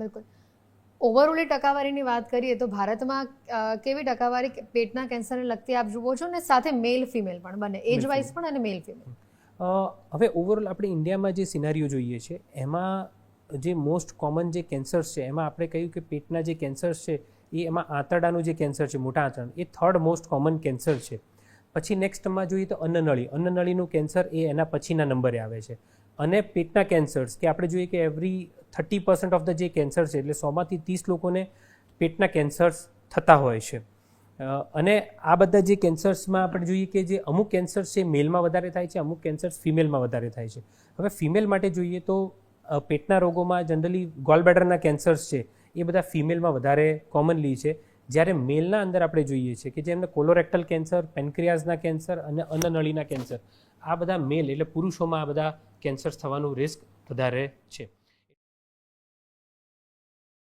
બિલકુલ. ઓવરઓલી ટકાવારીની વાત કરીએ તો ભારતમાં કેવી ટકાવારી પેટના કેન્સરને લગતી આપ જુઓ છો, ને સાથે મેલ ફિમેલ પણ બંને, એજ વાઇઝ પણ અને મેલ ફિમેલ? હવે ઓવરઓલ આપણે ઇન્ડિયામાં જે સિનારીઓ જોઈએ છે એમાં જે મોસ્ટ કોમન જે કેન્સર્સ છે એમાં આપણે કહ્યું કે પેટના જે કેન્સર્સ છે એ એમાં આંતરડાનું જે કેન્સર છે, મોટા આંતરડાનું, એ થર્ડ મોસ્ટ કોમન કેન્સર છે. પછી નેક્સ્ટમાં જોઈએ તો અન્નનળીનું કેન્સર એ એના પછીના નંબરે આવે છે. અને પેટના કેન્સર્સ કે આપણે જોઈએ કે એવરી 30% ઓફ ધ જે કેન્સર છે, એટલે 100માંથી 30 લોકોને પેટના કેન્સર્સ થતા હોય છે. અને આ બધા જે કેન્સર્સમાં આપણે જોઈએ કે જે અમુક કેન્સર્સ છે મેલમાં વધારે થાય છે, અમુક કેન્સર્સ ફિમેલમાં વધારે થાય છે. હવે ફિમેલ માટે જોઈએ તો પેટના રોગોમાં જનરલી ગોલબ્લેડરના કેન્સર્સ છે એ બધા ફિમેલમાં વધારે કોમનલી છે. જ્યારે મેલના અંદર આપણે જોઈએ છીએ કે જેમને કોલોરેક્ટલ કેન્સર, પેન્ક્રિયાઝના કેન્સર અને અન્નનળીના કેન્સર, આ બધા મેલ એટલે પુરુષોમાં આ બધા કેન્સર્સ થવાનું રિસ્ક વધારે છે.